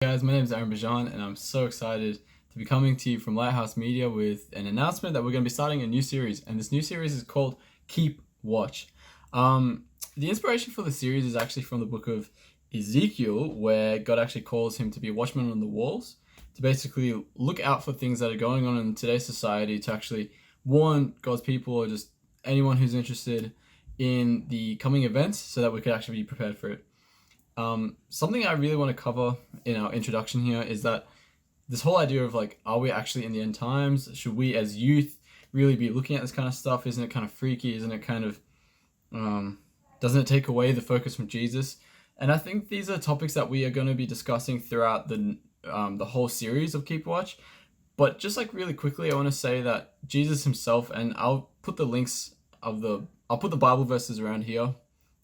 Hey guys, my name is Aaron Bajan and I'm so excited to be coming to you from Lighthouse Media with an announcement that we're going to be starting a new series, and this new series is called Keep Watch. The inspiration for the series is actually from the book of Ezekiel, where God actually calls him to be a watchman on the walls, to basically look out for things that are going on in today's society, to actually warn God's people or just anyone who's interested in the coming events so that we could actually be prepared for it. Something I really want to cover in our introduction here is that this whole idea of are we actually in the end times? Should we as youth really be looking at this kind of stuff? Isn't it kind of freaky? Isn't it kind of, doesn't it take away the focus from Jesus? And I think these are topics that we are going to be discussing throughout the whole series of Keep Watch. But just really quickly, I want to say that Jesus himself, and I'll put the links I'll put the Bible verses around here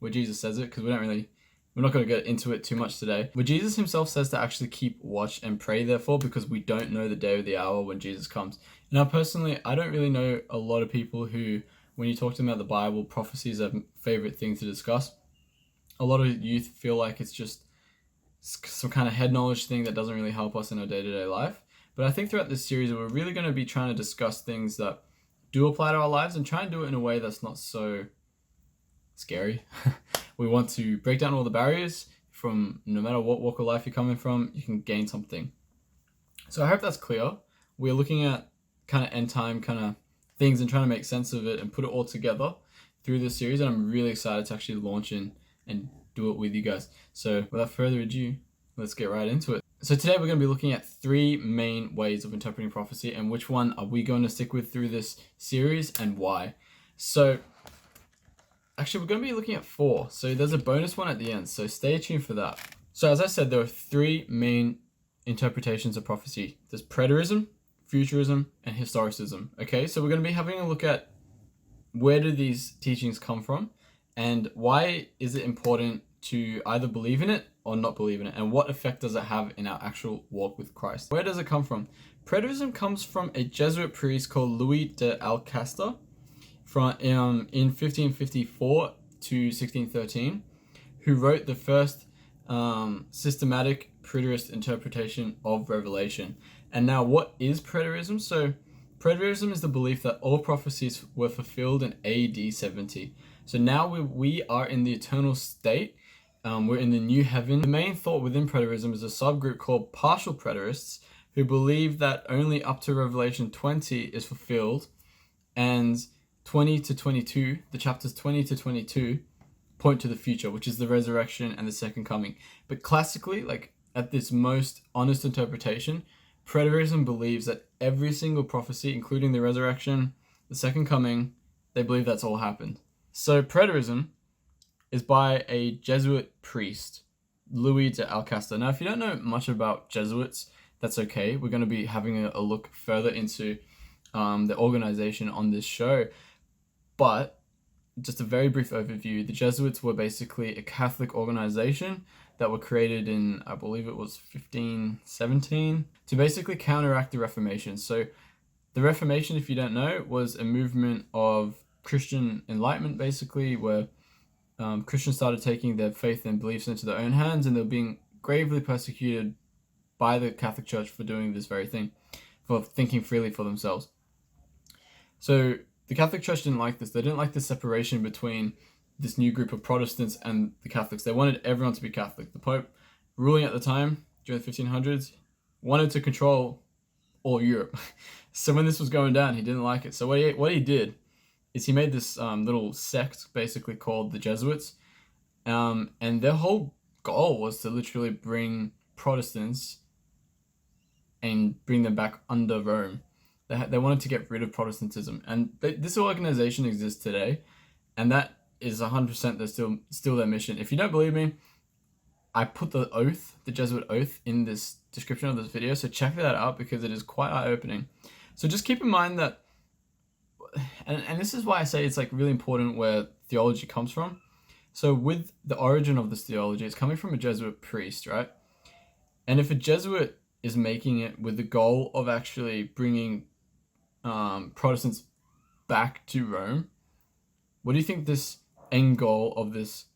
where Jesus says it, because we're not going to get into it too much today. But Jesus himself says to actually keep watch and pray, therefore, because we don't know the day or the hour when Jesus comes. Now, personally, I don't really know a lot of people who, when you talk to them about the Bible, prophecy is a favorite thing to discuss. A lot of youth feel like it's just some kind of head knowledge thing that doesn't really help us in our day-to-day life. But I think throughout this series, we're really going to be trying to discuss things that do apply to our lives and try and do it in a way that's not so scary. We want to break down all the barriers from no matter what walk of life you're coming from, you can gain something. So I hope that's clear. We're looking at kind of end time kind of things and trying to make sense of it and put it all together through this series. And I'm really excited to actually launch in and do it with you guys. So without further ado, let's get right into it. So today we're going to be looking at three main ways of interpreting prophecy, and which one are we going to stick with through this series and why. So actually, we're going to be looking at four. So there's a bonus one at the end, so stay tuned for that. So as I said, there are three main interpretations of prophecy. There's preterism, futurism, and historicism. Okay, so we're going to be having a look at where do these teachings come from, and why is it important to either believe in it or not believe in it, and what effect does it have in our actual walk with Christ. Where does it come from? Preterism comes from a Jesuit priest called Louis de Alcester, in 1554 to 1613, who wrote the first systematic preterist interpretation of Revelation. And now, what is preterism? So preterism is the belief that all prophecies were fulfilled in AD 70. So now we are in the eternal state. We're in the new heaven. The main thought within preterism is a subgroup called partial preterists, who believe that only up to Revelation 20 is fulfilled, and 20 to 22, the chapters 20 to 22, point to the future, which is the resurrection and the second coming. But classically, at this most honest interpretation, preterism believes that every single prophecy, including the resurrection, the second coming, they believe that's all happened. So preterism is by a Jesuit priest, Louis de Alcester. Now, if you don't know much about Jesuits, that's okay. We're going to be having a look further into the organization on this show. But just a very brief overview, the Jesuits were basically a Catholic organization that were created in, I believe it was 1517, to basically counteract the Reformation. So the Reformation, if you don't know, was a movement of Christian enlightenment, basically, where Christians started taking their faith and beliefs into their own hands, and they were being gravely persecuted by the Catholic Church for doing this very thing, for thinking freely for themselves. So the Catholic Church didn't like this. They didn't like the separation between this new group of Protestants and the Catholics. They wanted everyone to be Catholic. The Pope, ruling at the time, during the 1500s, wanted to control all Europe. So when this was going down, he didn't like it. So what he did is he made this little sect, basically called the Jesuits. And their whole goal was to literally bring Protestants and bring them back under Rome. They wanted to get rid of Protestantism, and this organization exists today, and that is 100% they're still their mission. If you don't believe me, I put the oath, the Jesuit oath, in this description of this video, so check that out because it is quite eye-opening. So just keep in mind that, and this is why I say it's really important where theology comes from. So with the origin of this theology, it's coming from a Jesuit priest, right? And if a Jesuit is making it with the goal of actually bringing Protestants back to Rome, what do you think this end goal of this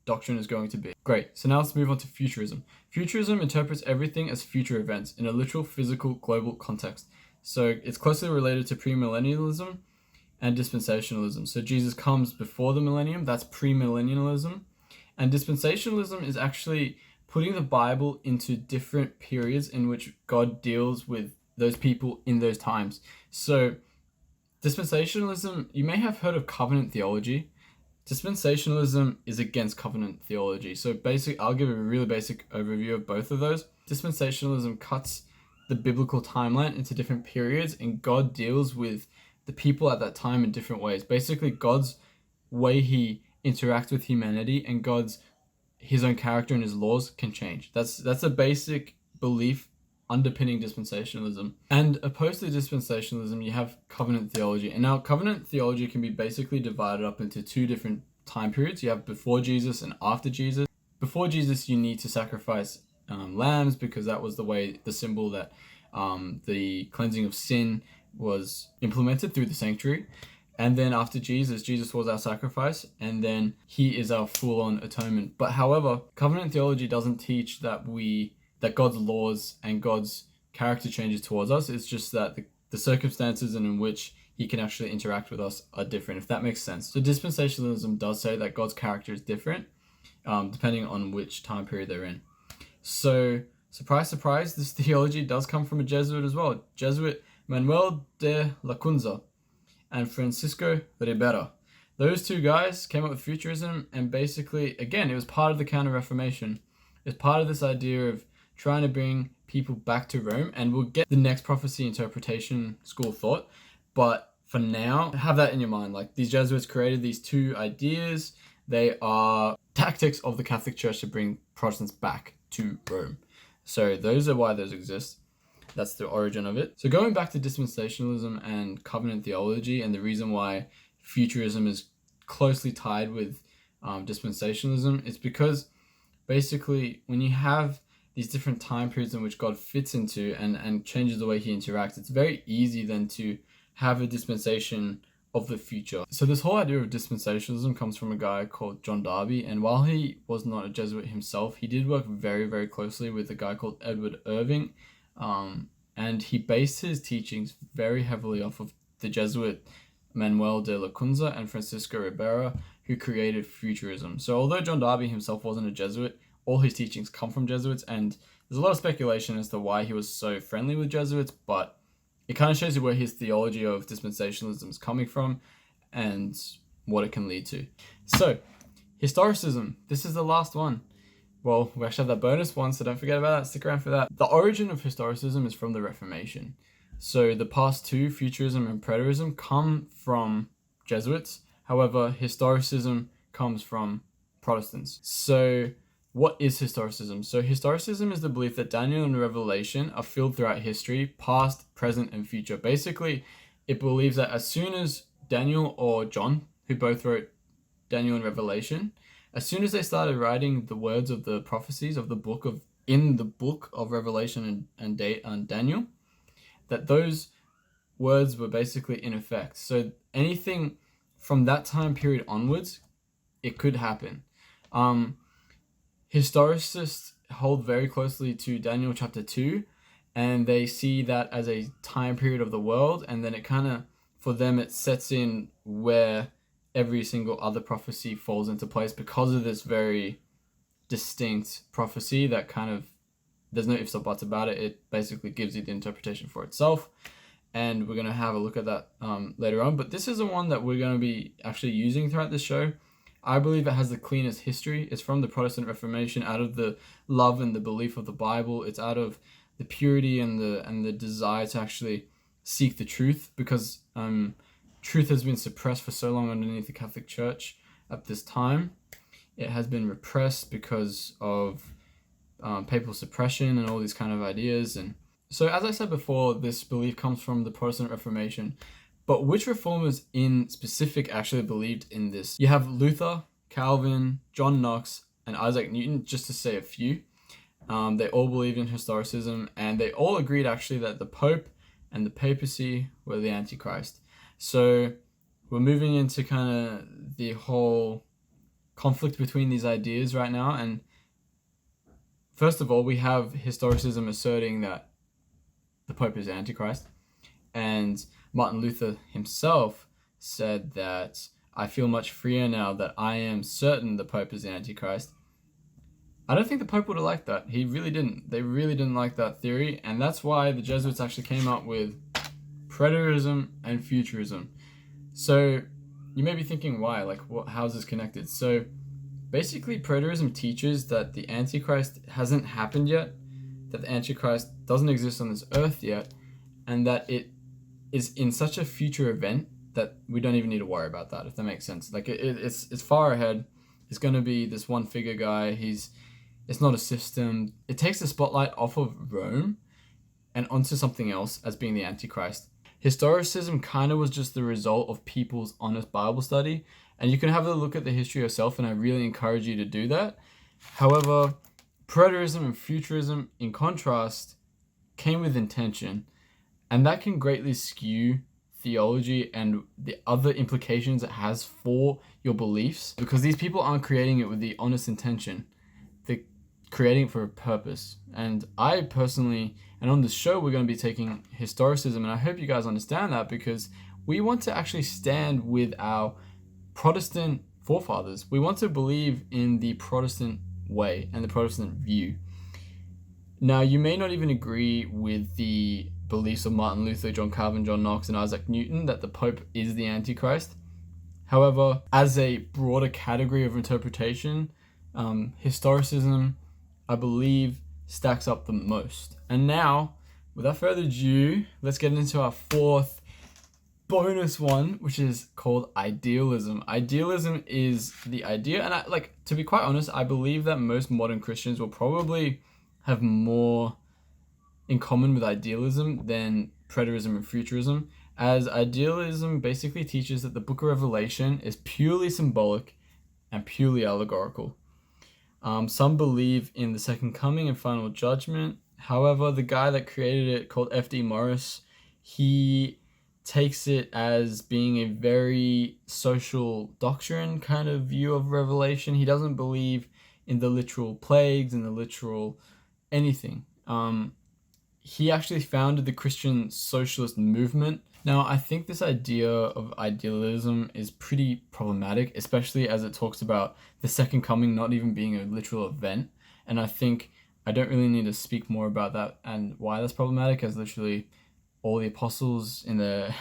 doctrine is going to be. Great, so now let's move on to futurism. Futurism interprets everything as future events in a literal, physical, global context. So it's closely related to premillennialism and dispensationalism. So Jesus comes before the millennium, that's premillennialism. And dispensationalism is actually putting the Bible into different periods in which God deals with those people in those times. So dispensationalism, you may have heard of covenant theology. Dispensationalism is against covenant theology. So I'll give a really basic overview of both of those. Dispensationalism cuts the biblical timeline into different periods, and God deals with the people at that time in different ways. Basically, God's way he interacts with humanity and his own character and his laws can change. That's a basic belief underpinning dispensationalism. And opposed to dispensationalism, you have covenant theology. And now covenant theology can be basically divided up into two different time periods. You have before Jesus and after Jesus. Before Jesus, you need to sacrifice lambs, because that was the symbol that the cleansing of sin was implemented through the sanctuary. And then after Jesus was our sacrifice, and then he is our full-on atonement. But however, covenant theology doesn't teach that God's laws and God's character changes towards us. It's just that the circumstances in which he can actually interact with us are different, if that makes sense. So dispensationalism does say that God's character is different, depending on which time period they're in. So, surprise, surprise, this theology does come from a Jesuit as well. Jesuit Manuel de Lacunza and Francisco Ribera. Those two guys came up with futurism, and basically, again, it was part of the Counter-Reformation. It's part of this idea of trying to bring people back to Rome, and we'll get the next prophecy interpretation school of thought. But for now, have that in your mind. Like, these Jesuits created these two ideas. They are tactics of the Catholic Church to bring Protestants back to Rome. So those are why those exist. That's the origin of it. So going back to dispensationalism and covenant theology, and the reason why futurism is closely tied with dispensationalism, it's because basically when you have these different time periods in which God fits into and changes the way he interacts, it's very easy then to have a dispensation of the future. So this whole idea of dispensationalism comes from a guy called John Darby, and while he was not a Jesuit himself, he did work very, very closely with a guy called Edward Irving, and he based his teachings very heavily off of the Jesuit Manuel de Lacunza and Francisco Ribera, who created futurism. So although John Darby himself wasn't a Jesuit, all his teachings come from Jesuits, and there's a lot of speculation as to why he was so friendly with Jesuits, but it kind of shows you where his theology of dispensationalism is coming from and what it can lead to. So, historicism. This is the last one. Well, we actually have that bonus one, so don't forget about that. Stick around for that. The origin of historicism is from the Reformation. So the past two, futurism and preterism, come from Jesuits. However, historicism comes from Protestants. So what is historicism? So historicism is the belief that Daniel and Revelation are filled throughout history, past, present, and future. Basically, it believes that as soon as Daniel or John, who both wrote Daniel and Revelation, as soon as they started writing the words of the prophecies of the book of Revelation and Daniel, that those words were basically in effect. So anything from that time period onwards, it could happen. Historicists hold very closely to Daniel chapter 2, and they see that as a time period of the world, and then it kind of, for them, it sets in where every single other prophecy falls into place because of this very distinct prophecy that kind of, there's no ifs or buts about it. It basically gives you the interpretation for itself, and we're going to have a look at that later on. But this is the one that we're going to be actually using throughout this show. I believe it has the cleanest history. It's from the Protestant Reformation, out of the love and the belief of the Bible. It's out of the purity and the desire to actually seek the truth, because truth has been suppressed for so long underneath the Catholic Church at this time. It has been repressed because of papal suppression and all these kind of ideas. And so, as I said before, this belief comes from the Protestant Reformation. But which reformers in specific actually believed in this? You have Luther, Calvin, John Knox, and Isaac Newton, just to say a few. They all believed in historicism, and they all agreed actually that the Pope and the papacy were the Antichrist. So we're moving into kind of the whole conflict between these ideas right now. And first of all, we have historicism asserting that the Pope is Antichrist, and Martin Luther himself said that I feel much freer now that I am certain the Pope is the Antichrist. I don't think the Pope would have liked that. He really didn't. They really didn't like that theory, and that's why the Jesuits actually came up with Preterism and futurism. So you may be thinking, why? Like, how is this connected? So basically, Preterism teaches that the Antichrist hasn't happened yet, that the Antichrist doesn't exist on this earth yet, and that it is in such a future event that we don't even need to worry about that, if that makes sense. Like, it's far ahead. It's going to be this one figure guy. It's not a system. It takes the spotlight off of Rome and onto something else as being the Antichrist. Historicism kind of was just the result of people's honest Bible study, and you can have a look at the history yourself, and I really encourage you to do that. However, Preterism and futurism, in contrast, came with intention, and that can greatly skew theology and the other implications it has for your beliefs, because these people aren't creating it with the honest intention. They're creating it for a purpose. And I personally, and on this show, we're going to be taking historicism, and I hope you guys understand that, because we want to actually stand with our Protestant forefathers. We want to believe in the Protestant way and the Protestant view. Now, you may not even agree with the beliefs of Martin Luther, John Calvin, John Knox, and Isaac Newton that the Pope is the Antichrist. However, as a broader category of interpretation, historicism, I believe, stacks up the most. And now, without further ado, let's get into our fourth bonus one, which is called idealism. Idealism is the idea, and to be quite honest, I believe that most modern Christians will probably have more in common with idealism than preterism and futurism, as idealism basically teaches that the book of Revelation is purely symbolic and purely allegorical. Some believe in the second coming and final judgment. However, the guy that created it, called F.D. Morris, he takes it as being a very social doctrine kind of view of Revelation. He doesn't believe in the literal plagues and the literal anything. He actually founded the Christian socialist movement. Now, I think this idea of idealism is pretty problematic, especially as it talks about the second coming not even being a literal event. And I think I don't really need to speak more about that and why that's problematic, as literally all the apostles in their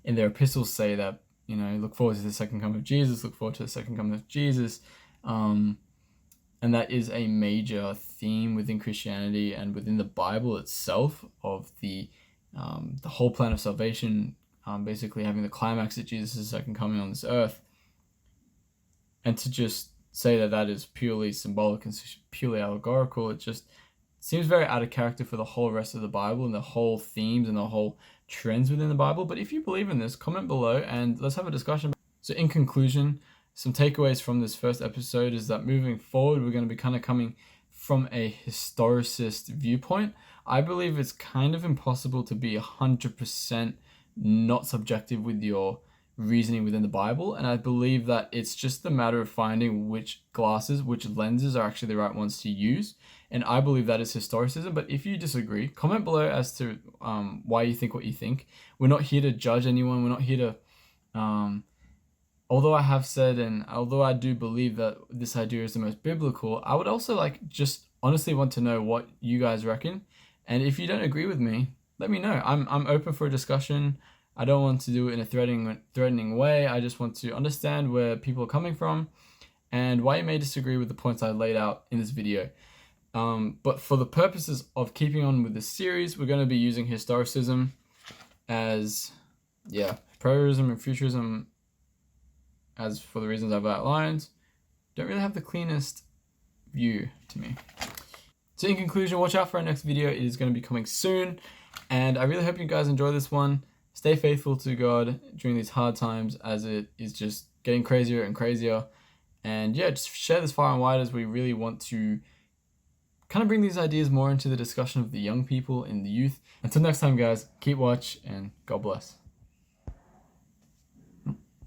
epistles say that, look forward to the second coming of Jesus, look forward to the second coming of Jesus. And that is a major theme within Christianity and within the Bible itself of the whole plan of salvation, basically having the climax at Jesus' second coming on this earth. And to just say that that is purely symbolic and purely allegorical, it just seems very out of character for the whole rest of the Bible and the whole themes and the whole trends within the Bible. But if you believe in this, comment below and let's have a discussion. So in conclusion, some takeaways from this first episode is that moving forward, we're going to be kind of coming from a historicist viewpoint. I believe it's kind of impossible to be 100% not subjective with your reasoning within the Bible, and I believe that it's just a matter of finding which lenses are actually the right ones to use, and I believe that is historicism. But if you disagree, comment below as to why you think what you think. We're not here to judge anyone. We're not here to although I have said, and although I do believe that this idea is the most biblical, I would also just honestly want to know what you guys reckon. And if you don't agree with me, let me know. I'm open for a discussion. I don't want to do it in a threatening way. I just want to understand where people are coming from and why you may disagree with the points I laid out in this video. But for the purposes of keeping on with this series, we're going to be using historicism as, preterism and futurism, as for the reasons I've outlined, don't really have the cleanest view to me. So in conclusion, watch out for our next video. It is going to be coming soon. And I really hope you guys enjoy this one. Stay faithful to God during these hard times, as it is just getting crazier and crazier. And just share this far and wide, as we really want to kind of bring these ideas more into the discussion of the young people and the youth. Until next time, guys, keep watch and God bless.